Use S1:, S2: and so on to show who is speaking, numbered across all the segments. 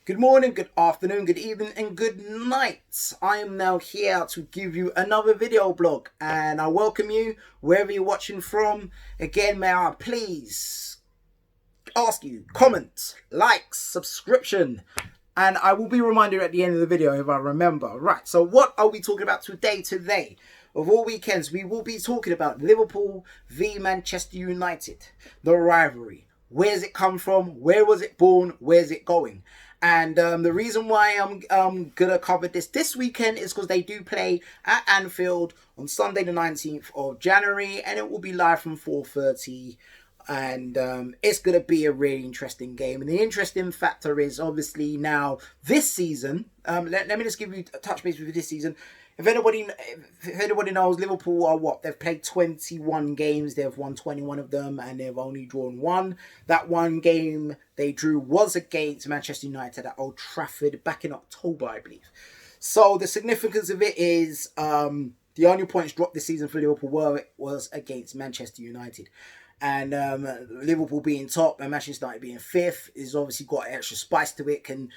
S1: Good morning, good afternoon, good evening, and good night. I am now here to give you another video blog, and I welcome you wherever you're watching from. Again, may I please ask you, comment, like, subscription, and I will be reminded at the end of the video if I remember. Right, so what are we talking about today? Of all weekends, we will be talking about Liverpool v Manchester United, the rivalry. Where's it come from? Where was it born? Where's it going? And the reason why I'm gonna cover this weekend is because they do play at Anfield on Sunday the 19th of January, and it will be live from 4:30. And it's going to be a really interesting game. And the interesting factor is obviously now this season, let me just give you a touch base with this season. If anybody knows, Liverpool are what? They've played 21 games. They've won 21 of them, and they've only drawn one. That one game they drew was against Manchester United at Old Trafford back in October, I believe. So the significance of it is the only points dropped this season for Liverpool was against Manchester United. And Liverpool being top and Manchester United being fifth is obviously got extra spice to it. Can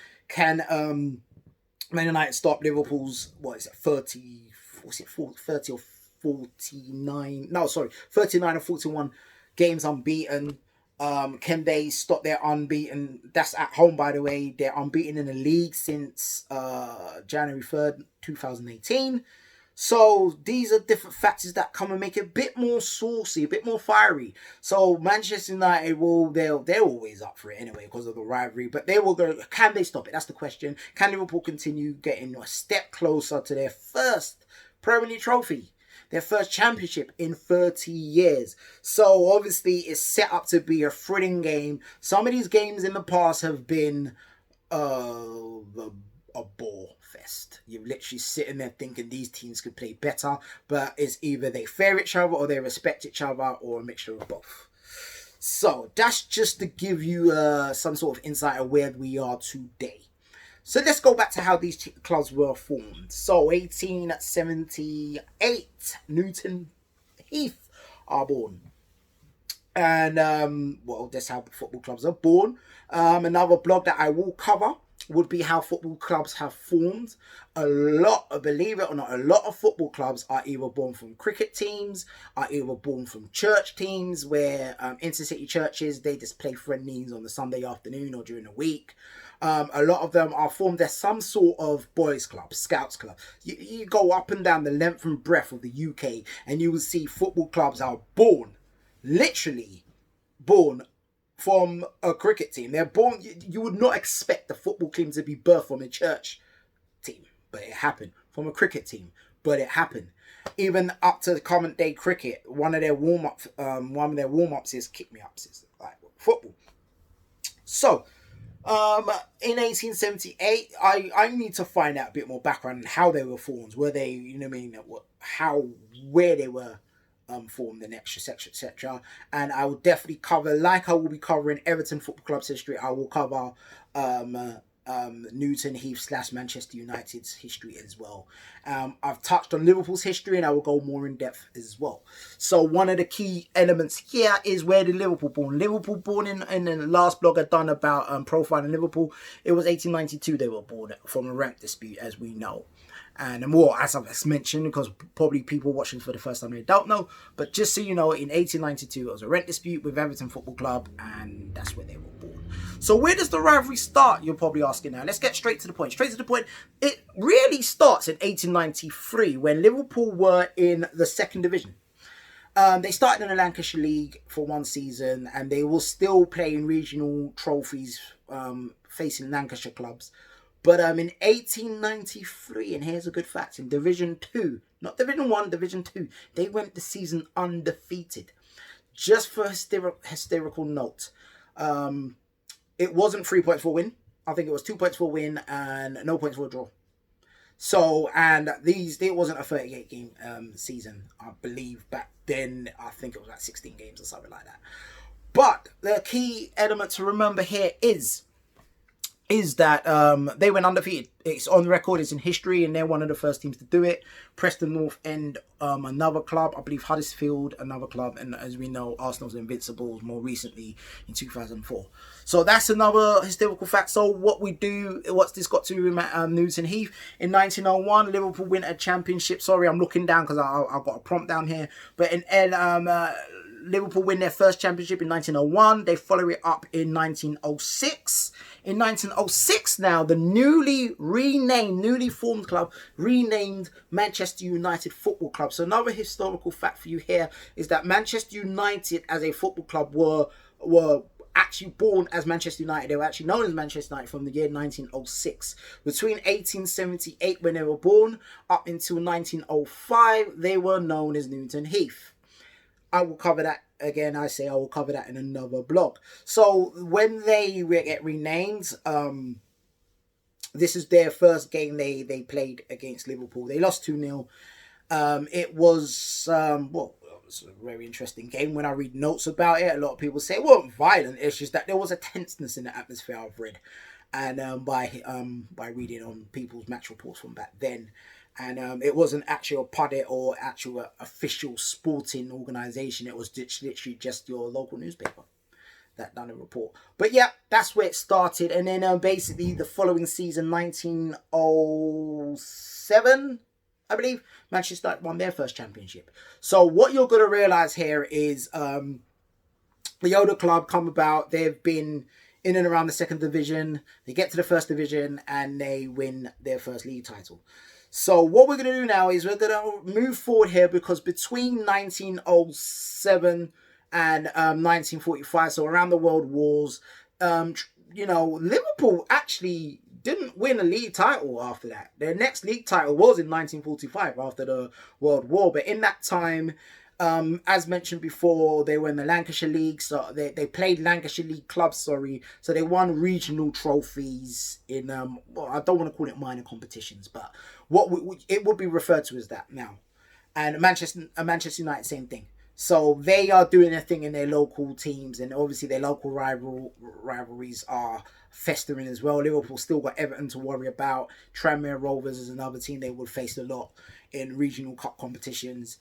S1: Man United stop Liverpool's 30 or 49? No, sorry, 39 or 41 games unbeaten. Can they stop their unbeaten? That's at home, by the way. They're unbeaten in the league since January 3rd, 2018. So these are different factors that come and make it a bit more saucy, a bit more fiery. So Manchester United they're always up for it anyway because of the rivalry. But they will go. Can they stop it? That's the question. Can Liverpool continue getting a step closer to their first Premier League trophy, their first championship in 30 years? So obviously it's set up to be a thrilling game. Some of these games in the past have been a bore fest. You're literally sitting there thinking these teams could play better, but it's either they fear each other or they respect each other or a mixture of both. So that's just to give you some sort of insight of where we are today. So let's go back to how these clubs were formed. So 1878, Newton Heath are born. And that's how football clubs are born. Another blog that I will cover would be how football clubs have formed. Believe it or not, a lot of football clubs are either born from cricket teams, are either born from church teams where intercity churches, they just play friendlies on the Sunday afternoon or during the week. A lot of them are formed as some sort of boys club, scouts club. You go up and down the length and breadth of the UK and you will see football clubs are literally born from a cricket team. They're born. You would not expect the football team to be birthed from a church team, but it happened. From a cricket team, but it happened. Even up to the current day cricket, one of their warm ups is kick me ups, like football. So, in 1878, I need to find out a bit more background on how they were formed. Were they, where they were formed and etc. And I will definitely cover, like I will be covering Everton Football Club's history, I will cover Newton Heath / Manchester United's history as well. I've touched on Liverpool's history and I will go more in depth as well. So one of the key elements here is where did Liverpool born? Liverpool born in the last blog I've done about profiling Liverpool, it was 1892 they were born from a rent dispute, as we know. And more, as I've mentioned, because probably people watching for the first time they don't know. But just so you know, in 1892, it was a rent dispute with Everton Football Club, and that's where they were born. So where does the rivalry start, you're probably asking now? Let's get straight to the point. It really starts in 1893, when Liverpool were in the second division. They started in the Lancashire League for one season, and they were still playing regional trophies, facing Lancashire clubs. But in 1893, and here's a good fact, in Division 2, not Division 1, Division 2, they went the season undefeated. Just for hysterical note, it wasn't 3 points for a win. I think it was 2 points for a win and no points for a draw. So, and it wasn't a 38 game season, I believe. Back then, I think it was like 16 games or something like that. But the key element to remember here is is that they went undefeated. It's on the record, it's in history, and they're one of the first teams to do it. Preston North End, another club, I believe Huddersfield, another club, and as we know, Arsenal's Invincibles more recently in 2004. So that's another historical fact. So what's this got to do with Newton Heath? In 1901, Liverpool win a championship. Sorry, I'm looking down because I've got a prompt down here. But Liverpool win their first championship in 1901. They follow it up in 1906. In 1906 now, the newly formed club renamed Manchester United Football Club. So another historical fact for you here is that Manchester United as a football club were actually born as Manchester United. They were actually known as Manchester United from the year 1906. Between 1878, when they were born, up until 1905, they were known as Newton Heath. I will cover that again. I will cover that in another blog. So when they get renamed, this is their first game they played against Liverpool. They lost 2-0. It was it was a very interesting game. When I read notes about it, a lot of people say it wasn't violent. It's just that there was a tenseness in the atmosphere, I've read, and by reading on people's match reports from back then. And it wasn't actually a pundit or actual official sporting organisation. It was literally just your local newspaper that done a report. But yeah, that's where it started. And then basically the following season, 1907, I believe, Manchester United won their first championship. So what you're going to realise here is the Yoda Club come about. They've been in and around the second division. They get to the first division and they win their first league title. So what we're going to do now is we're going to move forward here, because between 1907 and 1945, so around the World Wars, Liverpool actually didn't win a league title after that. Their next league title was in 1945 after the World War. But in that time, as mentioned before, they were in the Lancashire League, so they played Lancashire League clubs, so they won regional trophies in, I don't want to call it minor competitions, but it would be referred to as that now. And Manchester United, same thing. So they are doing their thing in their local teams, and obviously their local rivalries are festering as well. Liverpool still got Everton to worry about. Tranmere Rovers is another team they would face a lot in regional cup competitions.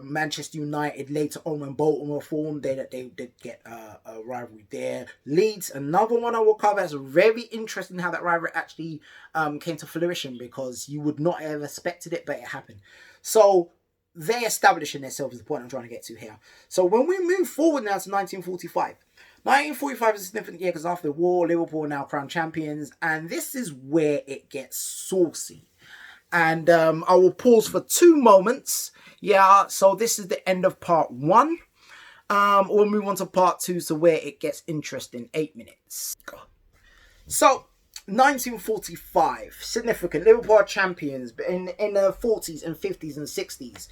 S1: Manchester United later on, when Bolton were formed, they did get a rivalry there. Leeds, another one I will cover. It's very interesting how that rivalry actually came to fruition, because you would not have expected it, but it happened. So they're establishing themselves is the point I'm trying to get to here. So when we move forward now to 1945, 1945 is a significant year because after the war, Liverpool are now crowned champions, and this is where it gets saucy. And I will pause for 2 moments. Yeah, so this is the end of part 1. We'll move on to part 2, so where it gets interesting. 8 minutes. So 1945, significant. Liverpool are champions, but in the 40s and 50s and 60s.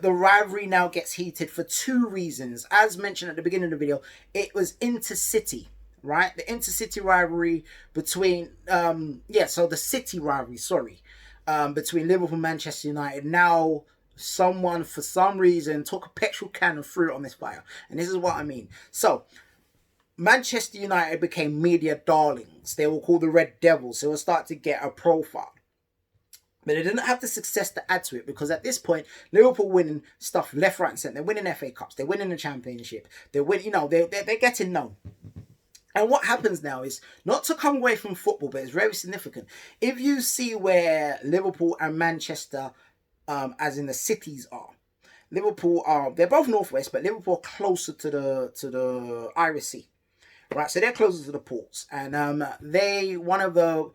S1: The rivalry now gets heated for 2 reasons. As mentioned at the beginning of the video, it was intercity, right? The intercity rivalry between, the city rivalry, between Liverpool and Manchester United. Now, someone, for some reason, took a petrol can and threw it on this fire. And this is what I mean. So, Manchester United became media darlings. They were called the Red Devils. So, they will start to get a profile. But they didn't have the success to add to it, because at this point, Liverpool winning stuff left, right and centre. They're winning FA Cups. They're winning the Championship. They're winning, they're getting known. And what happens now is, not to come away from football, but it's very significant. If you see where Liverpool and Manchester, as in the cities are, they're both northwest, but Liverpool are closer to the Irish Sea, right? So they're closer to the ports, and one of the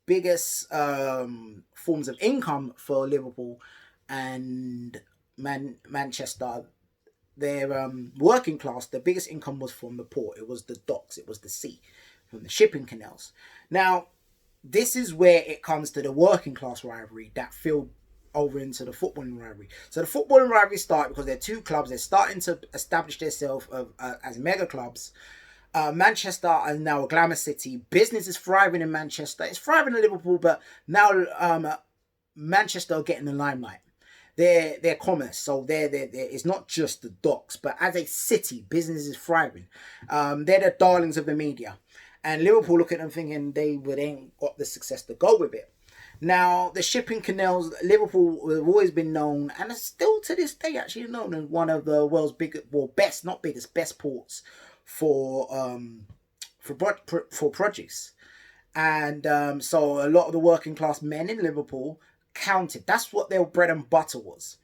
S1: biggest forms of income for Liverpool and Manchester. Their working class, the biggest income was from the port. It was the docks, it was the sea, from the shipping canals. Now, this is where it comes to the working class rivalry that filled over into the footballing rivalry. So the footballing rivalry started because they're 2 clubs. They're starting to establish themselves as mega clubs. Manchester is now a glamour city. Business is thriving in Manchester. It's thriving in Liverpool, but now Manchester are getting the limelight. Their commerce, so it's not just the docks, but as a city, business is thriving. They're the darlings of the media, And Liverpool look at them thinking they ain't got the success to go with it. Now, the shipping canals, Liverpool have always been known, and it's still to this day actually known as one of the world's biggest, well, best, not biggest, best ports for produce. And so a lot of the working class men in Liverpool counted. That's what their bread and butter was.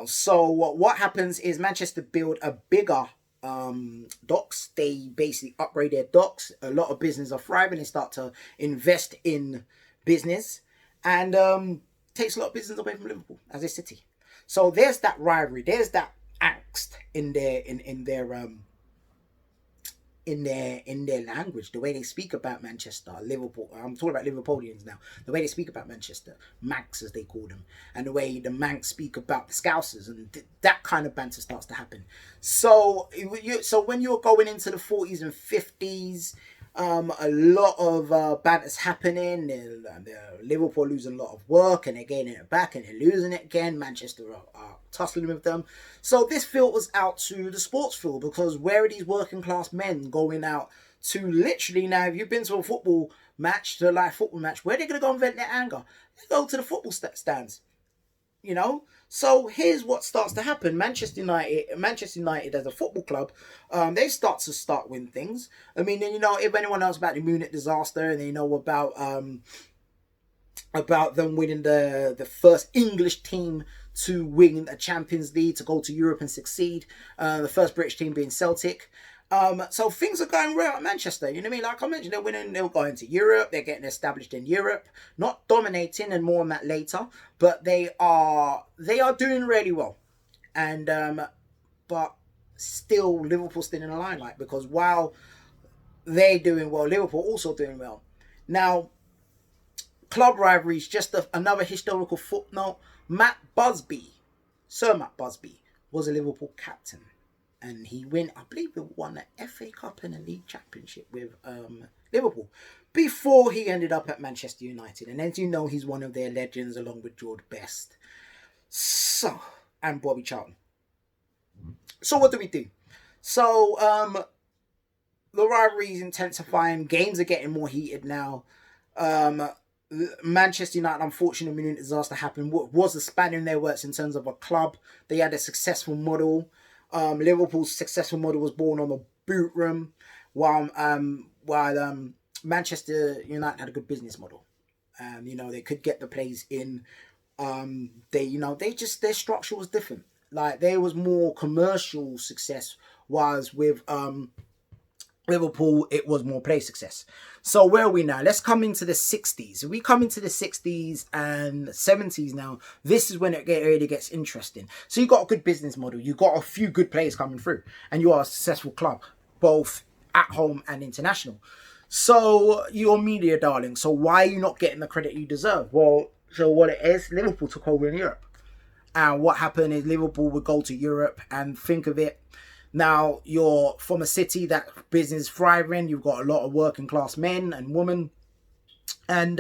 S1: So what happens is Manchester build a bigger docks. They basically upgrade their docks. A lot of businesses are thriving. They start to invest in business, and takes a lot of business away from Liverpool as a city. So there's that rivalry. There's that angst in their language, the way they speak about Manchester, Liverpool. I'm talking about Liverpoolians now. The way they speak about Manchester, Manx as they call them, and the way the Manx speak about the Scousers, and that kind of banter starts to happen. So when you're going into the 40s and 50s, a lot of banter's happening. Liverpool losing a lot of work, and they're gaining it back, and they're losing it again. Manchester are tussling with them. So this filters out to the sports field, because where are these working class men going out to literally now? If you've been to a football match, where are they going to go and vent their anger? They go to the football stands. So here's what starts to happen. Manchester United as a football club, they start win things. I mean, if anyone knows about the Munich disaster, and they know about them winning the first English team to win a Champions League, to go to Europe and succeed, the first British team being Celtic. So things are going well at Manchester. You know what I mean? Like I mentioned, they're winning. They're going to Europe. They're getting established in Europe. Not dominating, and more on that later. But they are doing really well. And but still, Liverpool's still in the limelight, because while they're doing well, Liverpool also doing well. Now, club rivalries. Just another historical footnote. Sir Matt Busby, was a Liverpool captain. And he won the FA Cup and a League Championship with Liverpool before he ended up at Manchester United. And as you know, he's one of their legends, along with George Best, and Bobby Charlton. So what do we do? So the rivalry is intensifying. Games are getting more heated now. Manchester United, unfortunately, Munich disaster happened. What was a spanner in their works in terms of a club? They had a successful model. Liverpool's successful model was born on the boot room, while Manchester United had a good business model. They could get the players in. Their structure was different. Like, there was more commercial success, whilst with Liverpool, it was more play success. So where are we now? Let's come into the 60s. If we come into the 60s and 70s now, this is when it really gets interesting. So you got a good business model. You got a few good players coming through, and you are a successful club, both at home and international. So you're media darling. So why are you not getting the credit you deserve? Well, so what it is, Liverpool took over in Europe. And what happened is Liverpool would go to Europe, and think of it. Now, you're from a city that business thriving. You've got a lot of working class men and women. And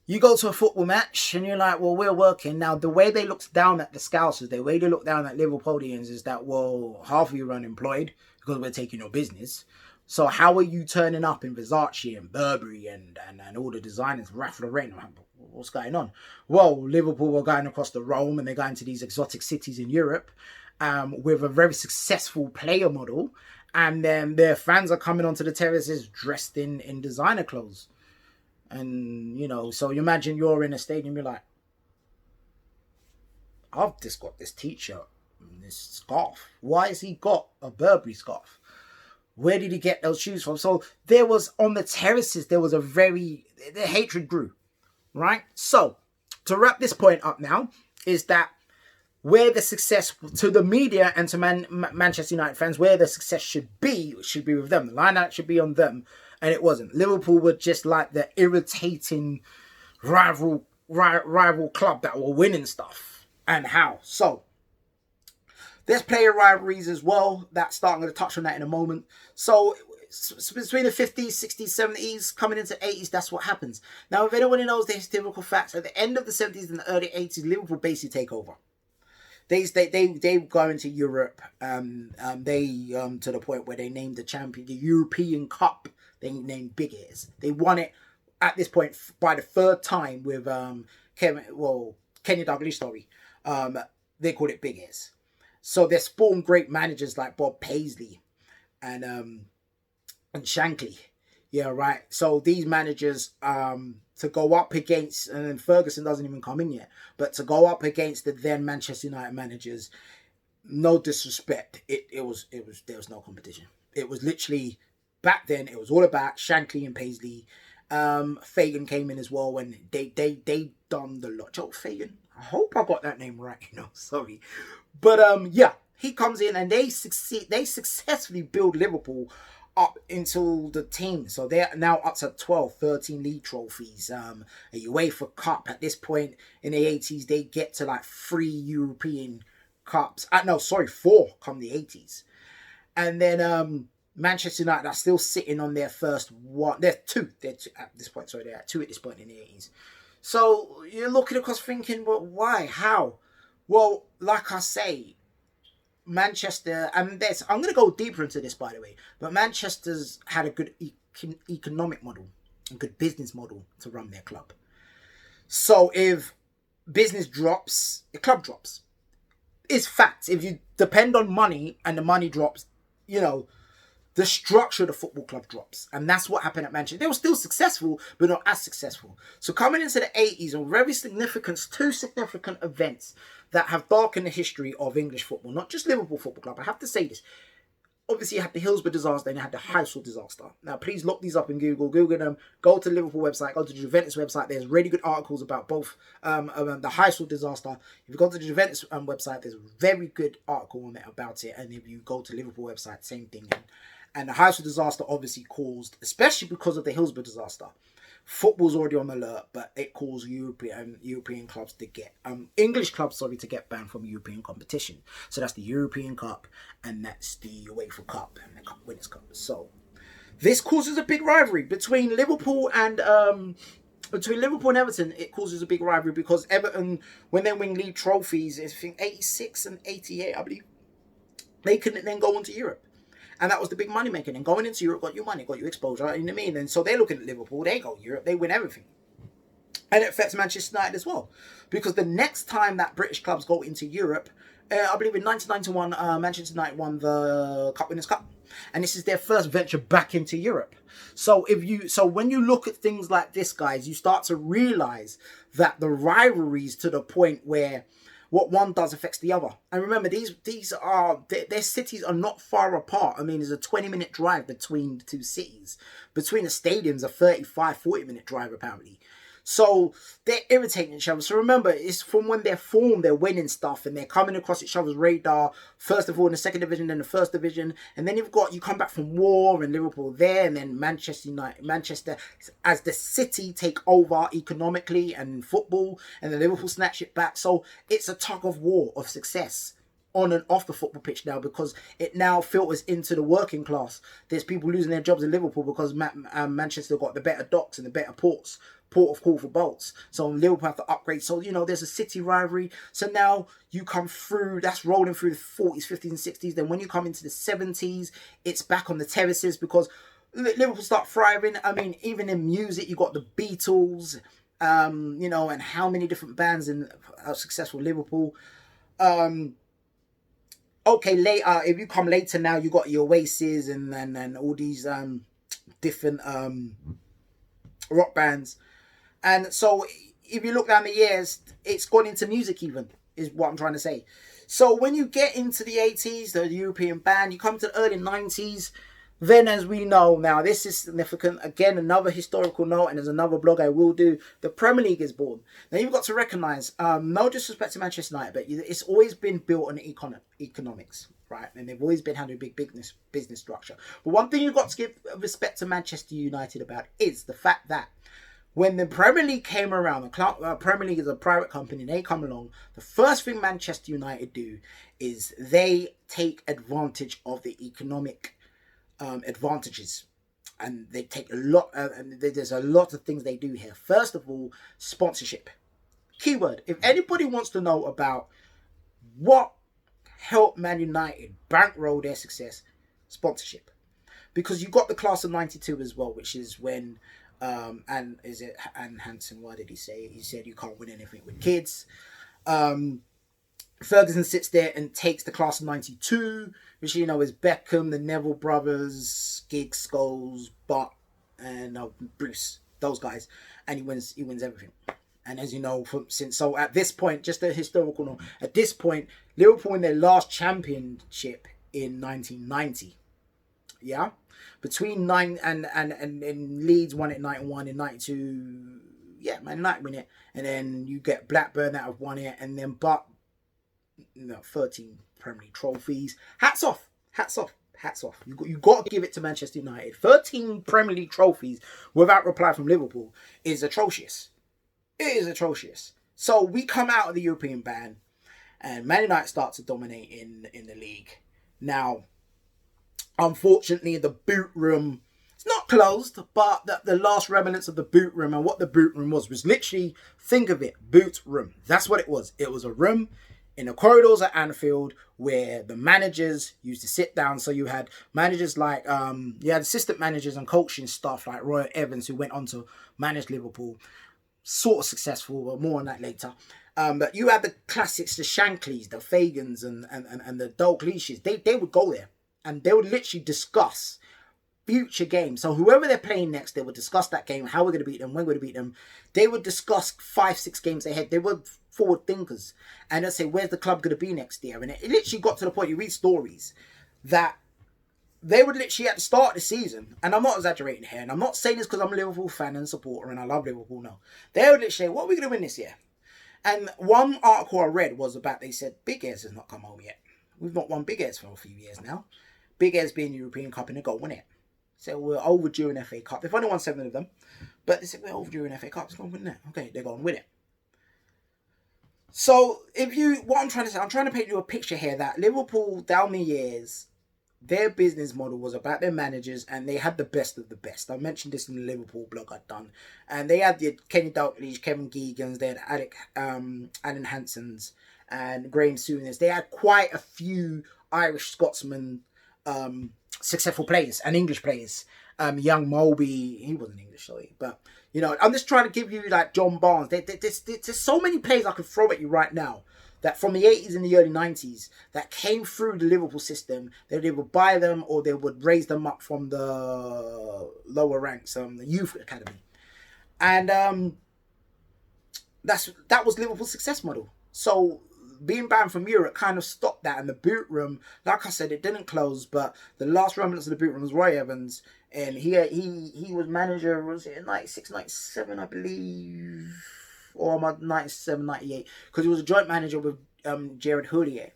S1: you go to a football match and you're like, well, we're working. Now, the way they look down at the Scousers, the way they look down at Liverpoolians is that, well, half of you are unemployed because we're taking your business. So how are you turning up in Versace and Burberry and all the designers, Ralph Lauren? What's going on? Well, Liverpool were going across the Rome, and they're going to these exotic cities in Europe. With a very successful player model, and then their fans are coming onto the terraces dressed in designer clothes. And, so you imagine you're in a stadium, you're like, I've just got this t-shirt and this scarf. Why has he got a Burberry scarf? Where did he get those shoes from? So there was, on the terraces, there was the hatred grew, right? So, to wrap this point up now, is that where the success to the media and to Manchester United fans, where the success should be with them. The line out should be on them, and it wasn't. Liverpool were just like the irritating rival club that were winning stuff. And how? So there's player rivalries as well. I'm going to touch on that in a moment. So between the 50s, 60s, 70s, coming into 80s, that's what happens. Now, if anyone knows the historical facts, at the end of the 70s and the early 80s, Liverpool basically take over. They go into Europe. To the point where they named the European Cup they named Big Ears. They won it at this point by the third time with Kenya Dalglish, sorry. They called it Big Ears. So they spawned great managers like Bob Paisley and Shankly. Yeah, right. So these managers to go up against, and then Ferguson doesn't even come in yet, but to go up against the then Manchester United managers, no disrespect, there was no competition. It was literally, back then it was all about Shankly and Paisley. Fagan came in as well when they done the lot. Joe Fagan, I hope I got that name right, sorry. But yeah, he comes in and they successfully build Liverpool up into the team. So they're now up to 12, 13 league trophies. A UEFA Cup. At this point in the 80s, they get to like 3 European Cups. 4 come the 80s. And then Manchester United are still sitting on their first one. They're two at this point. Sorry, they're at 2 at this point in the 80s. So you're looking across thinking, well, why? How? Well, like I say, Manchester, and I'm going to go deeper into this, by the way, but Manchester's had a good economic model, a good business model to run their club. So if business drops, the club drops. It's fact. If you depend on money and the money drops, the structure of the football club drops. And that's what happened at Manchester. They were still successful, but not as successful. So coming into the 80s, two significant events that have darkened the history of English football, not just Liverpool Football Club. I have to say this. Obviously, you had the Hillsborough disaster and you had the Heysel disaster. Now, please look these up in Google. Google them. Go to the Liverpool website. Go to the Juventus website. There's really good articles about both the Heysel disaster. If you go to the Juventus website, there's a very good article on it about it. And if you go to the Liverpool website, same thing. And the Heysel disaster obviously caused, especially because of the Hillsborough disaster, football's already on alert, but it caused European clubs to get English clubs to get banned from European competition. So that's the European Cup and that's the UEFA Cup and the Cup Winners' Cup. So this causes a big rivalry between Liverpool and Everton. It causes a big rivalry because Everton, when they win league trophies, I think 86 and 88, I believe, they couldn't then go on to Europe. And that was the big money making. And going into Europe got you money, got you exposure. You know what I mean? And so they're looking at Liverpool. They go Europe. They win everything. And it affects Manchester United as well. Because the next time that British clubs go into Europe, I believe in 1991, Manchester United won the Cup Winners' Cup. And this is their first venture back into Europe. So when you look at things like this, guys, you start to realise that the rivalries to the point where what one does affects the other. And remember, their cities are not far apart. I mean, there's a 20-minute drive between the two cities. Between the stadiums, a 35, 40-minute drive, apparently. So they're irritating each other. So remember, it's from when they're formed, they're winning stuff and they're coming across each other's radar. First of all, in the second division, then the first division. And then you come back from war and Liverpool there. And then Manchester, as the city take over economically and football. And then Liverpool snatch it back. So it's a tug of war of success on and off the football pitch now, because it now filters into the working class. There's people losing their jobs in Liverpool because Manchester got the better docks and the better port of call for boats. So Liverpool have to upgrade. So, there's a city rivalry. So now you come through, that's rolling through the 40s, 50s and 60s. Then when you come into the 70s, it's back on the terraces because Liverpool start thriving. I mean, even in music, you got the Beatles, and how many different bands in successful Liverpool. Okay, later, if you come later now, you got your Oasis and all these different rock bands. And so if you look down the years, it's gone into music even, is what I'm trying to say. So when you get into the 80s, the European band, you come to the early 90s, then as we know now, this is significant. Again, another historical note, and there's another blog I will do. The Premier League is born. Now you've got to recognise, no disrespect to Manchester United, but it's always been built on economics, right? And they've always been having a big business structure. But one thing you've got to give respect to Manchester United about is the fact that when the Premier League came around, the Premier League is a private company, they come along, the first thing Manchester United do is they take advantage of the economic advantages, and they take a lot and there's a lot of things they do here. First of all, sponsorship. Keyword, if anybody wants to know about what helped Man United bankroll their success, sponsorship. because you got the class of 92 as well, which is when and Hansen, what did he say? He said you can't win anything with kids. Ferguson sits there and takes the class of 92, which is Beckham, the Neville brothers, Giggs, Scholes, Butt, and Bruce, those guys, and he wins everything. And as you know, so at this point, just a historical note, at this point, Liverpool win their last championship in 1990. Yeah, between and Leeds won it 91 and 92. Yeah, Man United win it, and then you get Blackburn that have won it, and then 13 Premier League trophies. Hats off. You got to give it to Manchester United. 13 Premier League trophies without reply from Liverpool is atrocious. It is atrocious. So we come out of the European ban, and Man United start to dominate in the league. Now, unfortunately, the boot room, it's not closed, but the last remnants of the boot room, and what the boot room was literally, think of it, boot room. That's what it was. It was a room in the corridors at Anfield where the managers used to sit down. So you had managers like, you had assistant managers and coaching staff like Roy Evans, who went on to manage Liverpool. Sort of successful, but more on that later. But you had the classics, the Shankleys, the Fagans, and the Dalglishes. They would go there and they would literally discuss future games. So whoever they're playing next, they would discuss that game, how we're going to beat them, when we're going to beat them. They would discuss 5-6 games ahead. They were forward thinkers. And they'd say, where's the club going to be next year? And it literally got to the point, you read stories, that they would literally at the start of the season, and I'm not exaggerating here, and I'm not saying this because I'm a Liverpool fan and supporter and I love Liverpool, no. They would literally say, what are we going to win this year? And one article I read was about, they said, Big Airs has not come home yet. We've not won Big Airs for a few years now. Big Airs being the European Cup, and they got to win it. So we're overdue in FA Cup. They've only won 7 of them, but they said we're overdue in FA Cup. It's going to win that. Okay, they're going to win it. So what I'm trying to say, I'm trying to paint you a picture here that Liverpool down the years, their business model was about their managers, and they had the best of the best. I mentioned this in the Liverpool blog I'd done. And they had the Kenny Dalglish, Kevin Geoghegan, they had Alan Hansons, and Graham Souness. They had quite a few Irish Scotsmen, successful players, and English players. Young Moby, he wasn't English, sorry, but I'm just trying to give you like John Barnes. There's so many players I could throw at you right now that from the 80s and the early 90s that came through the Liverpool system. They would buy them or they would raise them up from the lower ranks, the youth academy. And that was Liverpool's success model. So being banned from Europe kind of stopped that. And the boot room, like I said, it didn't close, but the last remnants of the boot room was Roy Evans. And he was manager, was it in 96, 97, I believe, or 97, 98, because he was a joint manager with Gerard Houllier.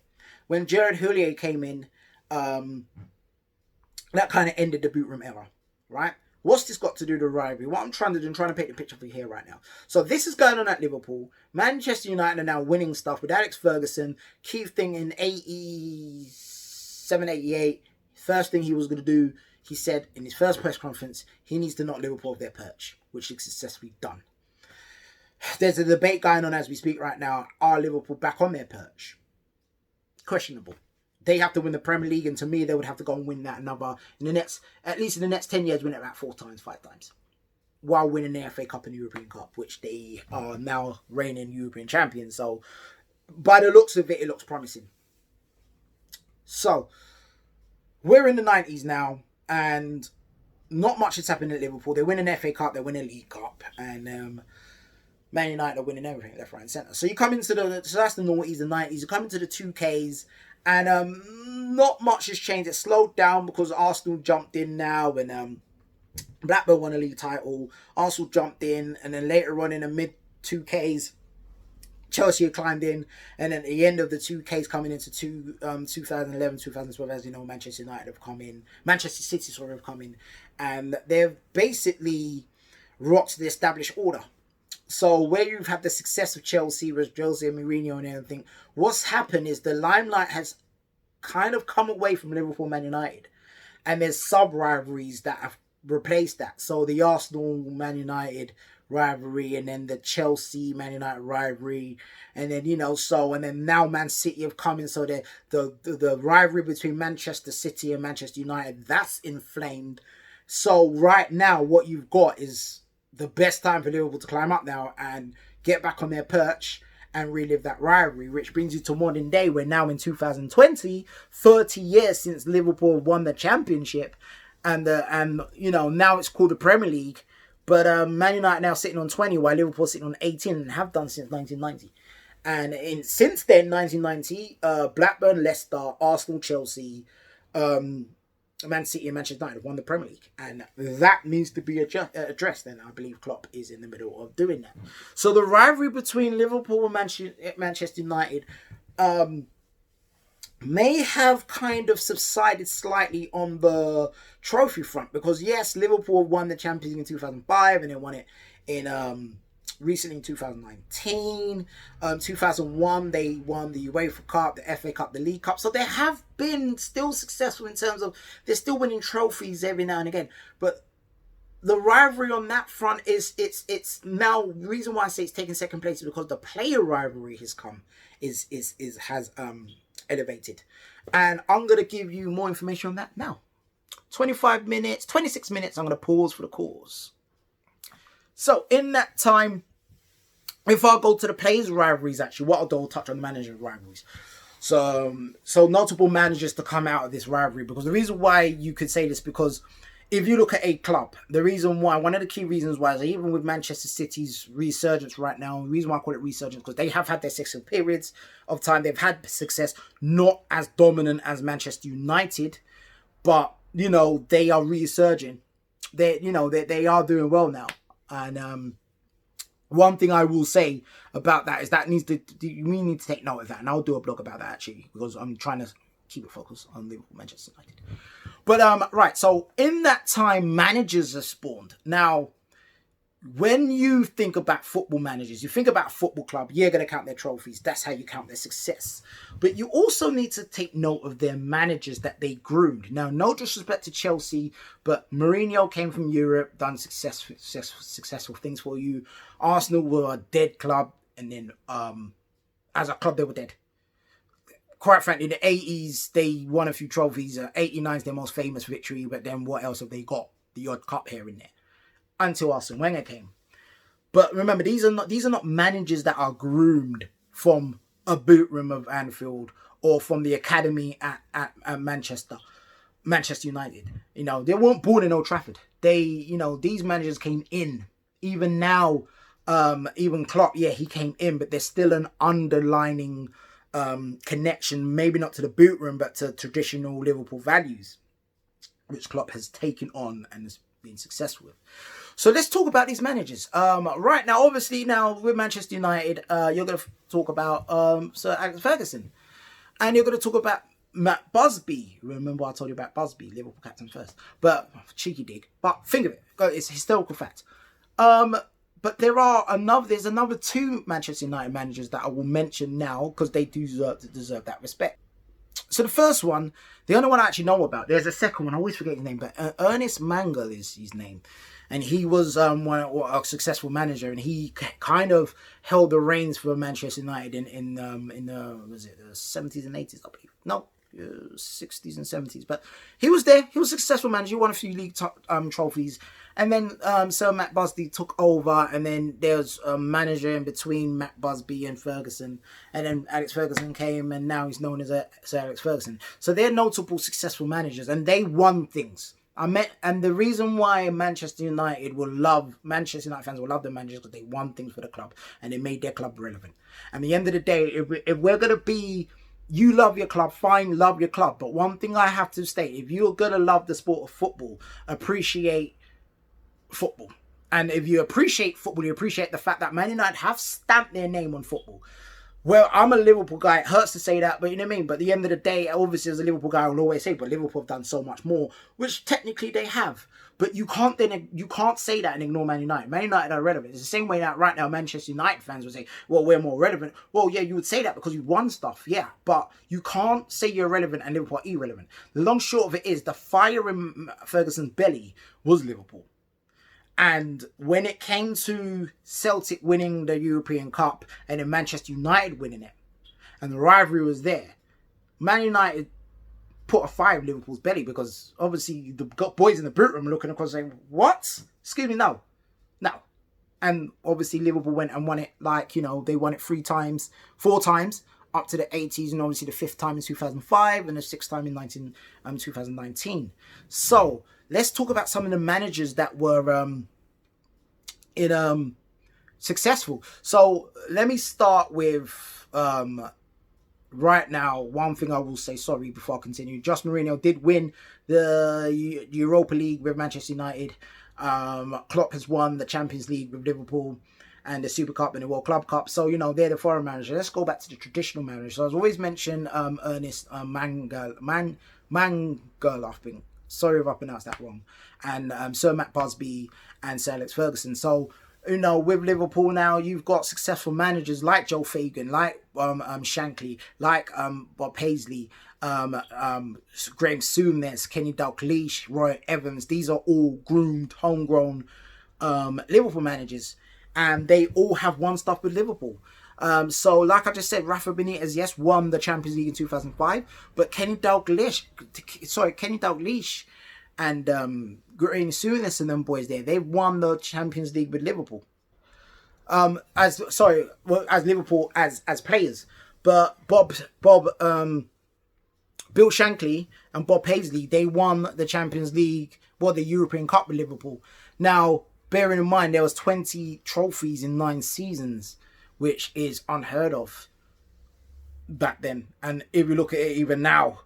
S1: When Gerard Houllier came in, that kind of ended the boot room era, right? What's this got to do with the rivalry? What I'm trying to do, I'm trying to paint the picture for you here right now. So this is going on at Liverpool. Manchester United are now winning stuff with Alex Ferguson. Key thing in 87, 88, first thing he was going to do, he said in his first press conference, he needs to knock Liverpool off their perch, which is successfully done. There's a debate going on as we speak right now. Are Liverpool back on their perch? Questionable. They have to win the Premier League, and to me, they would have to go and win that at least in the next 10 years, win it about 4 times, 5 times, while winning the FA Cup and the European Cup, which they are now reigning European champions. So, by the looks of it, it looks promising. So, we're in the 90s now, and not much has happened at Liverpool. They win an FA Cup, they win a League Cup, and Man United are winning everything left, right, and centre. So you come into so that's the noughties, the 90s. You come into the 2Ks, and not much has changed. It slowed down because Arsenal jumped in now, and Blackburn won a league title. Arsenal jumped in, and then later on in the mid 2Ks, Chelsea had climbed in, and then at the end of the 2Ks coming into 2011, 2012, as you know, Manchester United have come in. Manchester City have come in, and they've basically rocked the established order. So where you've had the success of Chelsea with Jose Mourinho and everything, what's happened is the limelight has kind of come away from Liverpool, Man United, and there's sub-rivalries that have replaced that. So the Arsenal, Man United rivalry, and then the Chelsea Man United rivalry, and then and then now Man City have come in, so the rivalry between Manchester City and Manchester United, that's inflamed. So right now what you've got is the best time for Liverpool to climb up now and get back on their perch and relive that rivalry, which brings you to modern day. We're now in 2020, 30 years since Liverpool won the championship, and now it's called the Premier League. But Man United now sitting on 20, while Liverpool sitting on 18, and have done since 1990. And since then, 1990, Blackburn, Leicester, Arsenal, Chelsea, Man City and Manchester United won the Premier League, and that needs to be addressed, and I believe Klopp is in the middle of doing that. So the rivalry between Liverpool and Manchester United may have kind of subsided slightly on the trophy front, because yes, Liverpool won the Champions League in 2005, and they won it in recently in 2019. 2001 they won the UEFA Cup, the FA Cup, the League Cup. So they have been still successful in terms of they're still winning trophies every now and again. But the rivalry on that front is it's now, the reason why I say it's taking second place is because the player rivalry has elevated. And I'm gonna give you more information on that now. 26 minutes, I'm gonna pause for the cause. So in that time, if I go to the players' rivalries, actually, what I'll do, I'll touch on the manager rivalries. So notable managers to come out of this rivalry, because the reason why you could say this, because if you look at a club, the reason why, one of the key reasons why, is even with Manchester City's resurgence right now, the reason why I call it resurgence, because they have had their successful periods of time, they've had success, not as dominant as Manchester United, but, they are resurging. They are doing well now. And one thing I will say about that is that we need to take note of that, and I'll do a blog about that actually, because I'm trying to keep it focused on Liverpool, Manchester United. But right, so in that time, managers are spawned. Now, when you think about football managers, you think about a football club, you're going to count their trophies. That's how you count their success. But you also need to take note of their managers that they groomed. Now, no disrespect to Chelsea, but Mourinho came from Europe, done successful things for you. Arsenal were a dead club, and then as a club, they were dead. Quite frankly, the 80s, they won a few trophies. 89 is their most famous victory, but then what else have they got? The odd cup here and there. Until Arsene Wenger came. But remember, these are not managers that are groomed from a boot room of Anfield or from the academy at Manchester United. They weren't born in Old Trafford. These managers came in. Even now, even Klopp, yeah, he came in, but there's still an underlining connection, maybe not to the boot room, but to traditional Liverpool values, which Klopp has taken on and has been successful with. So let's talk about these managers. Right now, obviously, now with Manchester United, you're going to talk about Sir Alex Ferguson, and you're going to talk about Matt Busby. Remember I told you about Busby, Liverpool captain first, but cheeky dig. But think of it, it's a historical fact. But there's another two Manchester United managers that I will mention now, because they do deserve that respect. So the first one, the only one I actually know about, there's a second one, I always forget his name, but Ernest Mangal is his name. And he was a successful manager, and he kind of held the reins for Manchester United in the 70s and 80s, I believe. No, 60s and 70s. But he was there. He was a successful manager. He won a few league trophies. And then Sir Matt Busby took over, and then there's a manager in between Matt Busby and Ferguson. And then Alex Ferguson came, and now he's known as Sir Alex Ferguson. So they're notable, successful managers, and they won things. And the reason why Manchester United fans will love the managers, because they won things for the club and they made their club relevant. And at the end of the day, if we're going to be, you love your club, fine, love your club. But one thing I have to state, if you're going to love the sport of football, appreciate football. And if you appreciate football, you appreciate the fact that Man United have stamped their name on football. Well, I'm a Liverpool guy. It hurts to say that, but you know what I mean? But at the end of the day, obviously as a Liverpool guy, I will always say, but Liverpool have done so much more, which technically they have. But you can't say that and ignore Man United. Man United are relevant. It's the same way that right now Manchester United fans would say, well, we're more relevant. Well, yeah, you would say that because you've won stuff, yeah. But you can't say you're relevant and Liverpool are irrelevant. The long short of it is, the fire in Ferguson's belly was Liverpool. And when it came to Celtic winning the European Cup and then Manchester United winning it, and the rivalry was there, Man United put a fire in Liverpool's belly, because obviously the boys in the boot room looking across saying, what? Excuse me, no. And obviously Liverpool went and won it, like, they won it 4 times, up to the 80s, and obviously the 5th time in 2005 and the 6th time in 2019. So let's talk about some of the managers that were successful. So let me start with right now. One thing I will say, sorry, before I continue, Jose Mourinho did win the Europa League with Manchester United. Klopp has won the Champions League with Liverpool and the Super Cup and the World Club Cup. So, they're the foreign manager. Let's go back to the traditional manager. So I've always mentioned Ernest Mangala, I think. Sorry if I pronounced that wrong. And Sir Matt Busby and Sir Alex Ferguson. So, with Liverpool now, you've got successful managers like Joe Fagan, like Shankly, like Bob Paisley, Graham Souness, Kenny Dalglish, Roy Evans. These are all groomed, homegrown Liverpool managers, and they all have won stuff with Liverpool. So, like I just said, Rafa Benitez, yes, won the Champions League in 2005, but Kenny Dalglish and Graham Souness and them boys there, they've won the Champions League with Liverpool. As Liverpool as players, but Bill Shankly and Bob Paisley, they won the Champions League, the European Cup with Liverpool. Now, bearing in mind there was 20 trophies in 9 seasons, which is unheard of back then. And if you look at it even now,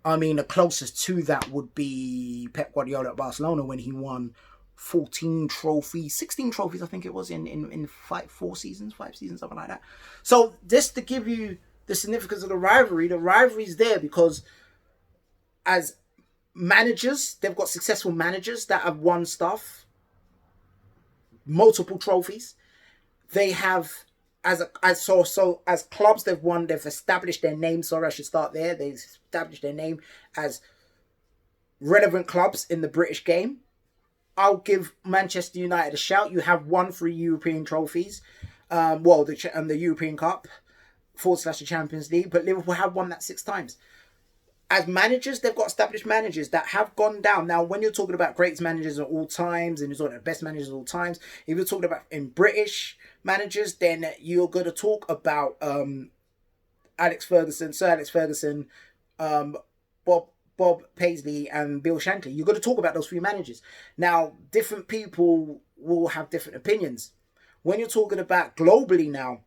S1: I mean, the closest to that would be Pep Guardiola at Barcelona when he won 16 trophies, I think it was, in 5 seasons, something like that. So just to give you the significance of the rivalry is there because as managers, they've got successful managers that have won stuff, multiple trophies. They have, as clubs, they've established their name. Sorry, I should start there. They've established their name as relevant clubs in the British game. I'll give Manchester United a shout. You have won 3 European trophies. The European Cup / the Champions League. But Liverpool have won that 6 times. As managers, they've got established managers that have gone down. Now, when you're talking about greatest managers of all times and you're talking about best managers of all times, if you're talking about in British managers, then you're going to talk about Sir Alex Ferguson, Bob Paisley and Bill Shankly. You're going to talk about those 3 managers. Now, different people will have different opinions. When you're talking about globally now,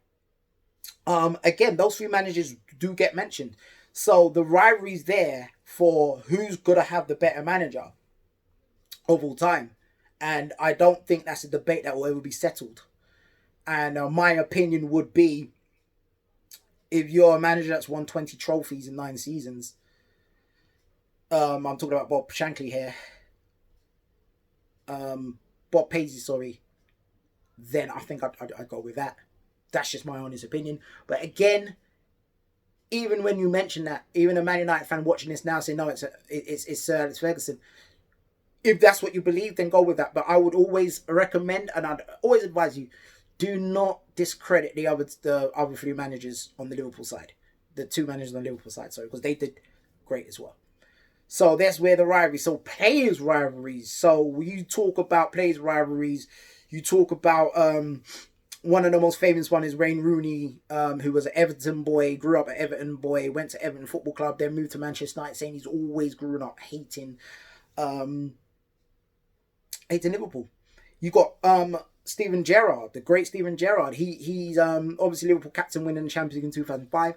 S1: again, those 3 managers do get mentioned. So the rivalry's there for who's going to have the better manager of all time. And I don't think that's a debate that will ever be settled. And my opinion would be, if you're a manager that's won 20 trophies in 9 seasons, I'm talking about Bob Shankly here. Bob Paisley, sorry. Then I think I'd go with that. That's just my honest opinion. But again, even when you mention that, even a Man United fan watching this now say, no, it's Sir Alex Ferguson. If that's what you believe, then go with that. But I would always recommend, and I'd always advise you, do not discredit the other 3 managers on the Liverpool side. The 2 managers on the Liverpool side, sorry, because they did great as well. So that's where the rivalry. So players' rivalries. So you talk about players' rivalries. You talk about one of the most famous one is Wayne Rooney, who was an Everton boy, grew up at Everton boy, went to Everton Football Club, then moved to Manchester United, saying he's always grown up hating Liverpool. You got Steven Gerrard, the great Steven Gerrard. He's obviously Liverpool captain, winning the Champions League in 2005.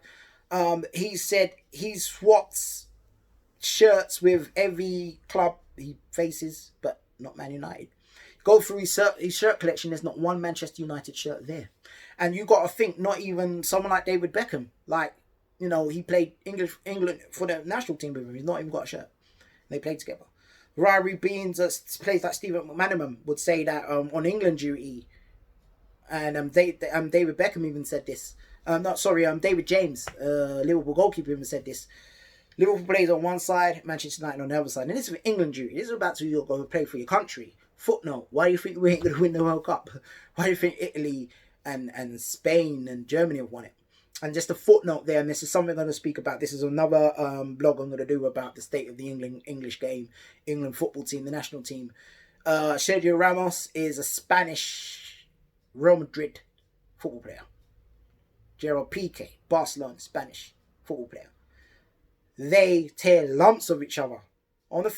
S1: He said he swaps shirts with every club he faces, but not Man United. Go through his shirt collection, there's not one Manchester United shirt there. And you got to think, not even someone like David Beckham, like, he played England for the national team with him. He's not even got a shirt. They played together. Rivalry being plays like Stephen McManaman would say that on England duty, and David Beckham even said this. David James, Liverpool goalkeeper, even said this. Liverpool plays on one side, Manchester United on the other side. And this is for England duty. This is about to go play for your country, Footnote, why do you think we ain't going to win the World Cup? Why do you think Italy and Spain and Germany have won it? And just a footnote there, and this is something I'm going to speak about. This is another blog I'm going to do about the state of the English game, England football team, the national team. Sergio Ramos is a Spanish Real Madrid football player. Gerard Piqué, Barcelona, Spanish football player. They tear lumps of each other on the